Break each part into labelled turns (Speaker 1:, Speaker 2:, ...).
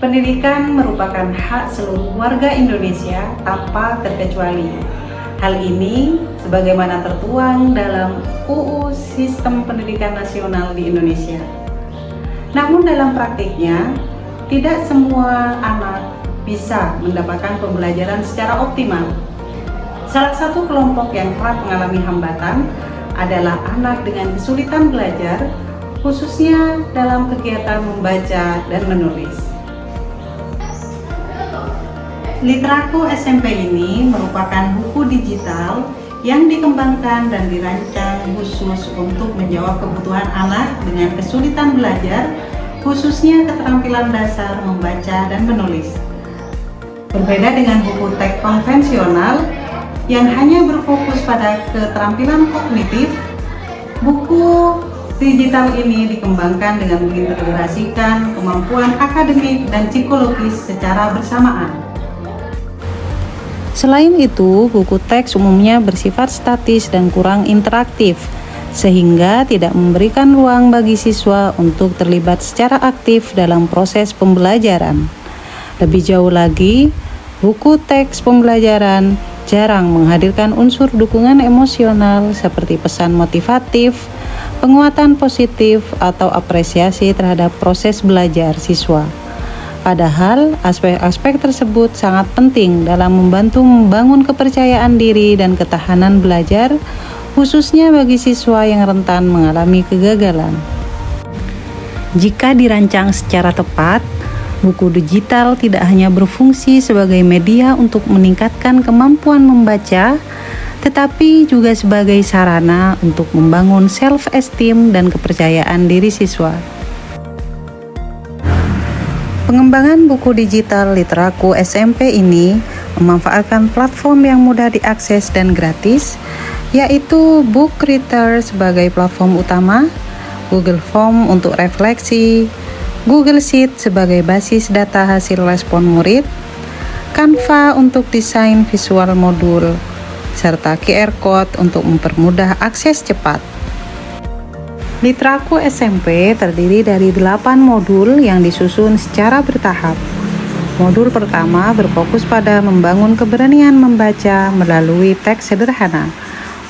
Speaker 1: Pendidikan merupakan hak seluruh warga Indonesia tanpa terkecuali. Hal ini sebagaimana tertuang dalam UU Sistem Pendidikan Nasional di Indonesia. Namun dalam praktiknya, tidak semua anak bisa mendapatkan pembelajaran secara optimal. Salah satu kelompok yang kerap mengalami hambatan adalah anak dengan kesulitan belajar, khususnya dalam kegiatan membaca dan menulis. Literaku SMP ini merupakan buku digital yang dikembangkan dan dirancang khusus untuk menjawab kebutuhan anak dengan kesulitan belajar, khususnya keterampilan dasar membaca dan menulis. Berbeda dengan buku teks konvensional yang hanya berfokus pada keterampilan kognitif, buku digital ini dikembangkan dengan mengintegrasikan kemampuan akademik dan psikologis secara bersamaan.
Speaker 2: Selain itu, buku teks umumnya bersifat statis dan kurang interaktif, sehingga tidak memberikan ruang bagi siswa untuk terlibat secara aktif dalam proses pembelajaran. Lebih jauh lagi, buku teks pembelajaran jarang menghadirkan unsur dukungan emosional seperti pesan motivatif, penguatan positif, atau apresiasi terhadap proses belajar siswa. Padahal aspek-aspek tersebut sangat penting dalam membantu membangun kepercayaan diri dan ketahanan belajar, khususnya bagi siswa yang rentan mengalami kegagalan. Jika dirancang secara tepat, buku digital tidak hanya berfungsi sebagai media untuk meningkatkan kemampuan membaca, tetapi juga sebagai sarana untuk membangun self-esteem dan kepercayaan diri siswa. Pengembangan buku digital Literaku SMP ini memanfaatkan platform yang mudah diakses dan gratis, yaitu Bookreader sebagai platform utama, Google Form untuk refleksi, Google Sheet sebagai basis data hasil respon murid, Canva untuk desain visual modul, serta QR Code untuk mempermudah akses cepat. Literaku SMP terdiri dari 8 modul yang disusun secara bertahap. Modul pertama berfokus pada membangun keberanian membaca melalui teks sederhana.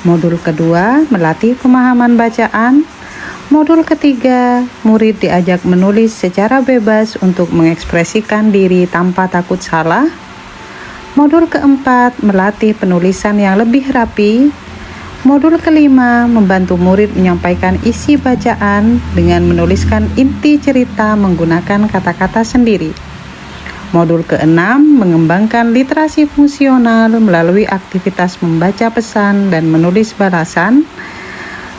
Speaker 2: Modul kedua melatih pemahaman bacaan. Modul ketiga, murid diajak menulis secara bebas untuk mengekspresikan diri tanpa takut salah. Modul keempat, melatih penulisan yang lebih rapi. Modul kelima, membantu murid menyampaikan isi bacaan dengan menuliskan inti cerita menggunakan kata-kata sendiri. Modul keenam, mengembangkan literasi fungsional melalui aktivitas membaca pesan dan menulis balasan.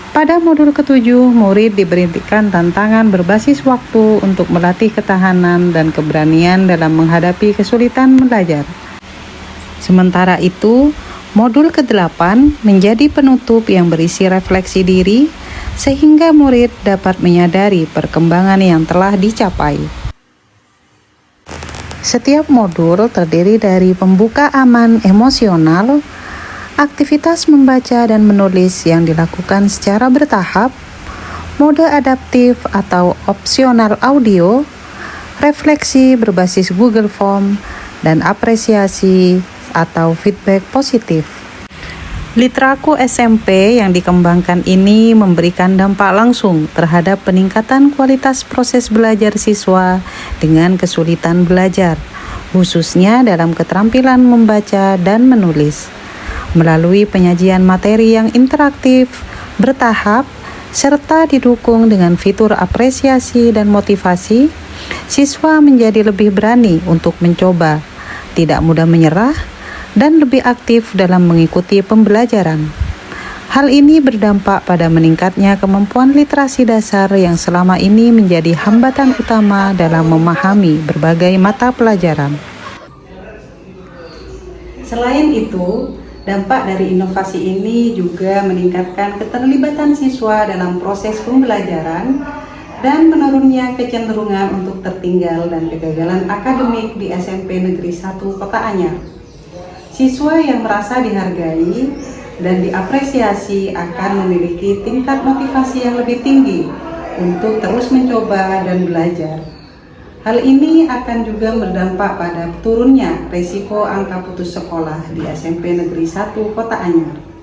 Speaker 2: Pada modul ketujuh, murid diberikan tantangan berbasis waktu untuk melatih ketahanan dan keberanian dalam menghadapi kesulitan belajar. Sementara itu, modul ke-8 menjadi penutup yang berisi refleksi diri, sehingga murid dapat menyadari perkembangan yang telah dicapai. Setiap modul terdiri dari pembuka aman emosional, aktivitas membaca dan menulis yang dilakukan secara bertahap, mode adaptif atau opsional audio, refleksi berbasis Google Form, dan apresiasi atau feedback positif. Literaku SMP yang dikembangkan ini memberikan dampak langsung terhadap peningkatan kualitas proses belajar siswa dengan kesulitan belajar, khususnya dalam keterampilan membaca dan menulis. Melalui penyajian materi yang interaktif, bertahap, serta didukung dengan fitur apresiasi dan motivasi, siswa menjadi lebih berani untuk mencoba, tidak mudah menyerah, dan lebih aktif dalam mengikuti pembelajaran. Hal ini berdampak pada meningkatnya kemampuan literasi dasar yang selama ini menjadi hambatan utama dalam memahami berbagai mata pelajaran.
Speaker 1: Selain itu, dampak dari inovasi ini juga meningkatkan keterlibatan siswa dalam proses pembelajaran dan menurunnya kecenderungan untuk tertinggal dan kegagalan akademik di SMP Negeri 1 Kota Anyar. Siswa yang merasa dihargai dan diapresiasi akan memiliki tingkat motivasi yang lebih tinggi untuk terus mencoba dan belajar. Hal ini akan juga berdampak pada turunnya risiko angka putus sekolah di SMP Negeri 1 Kota Anyar.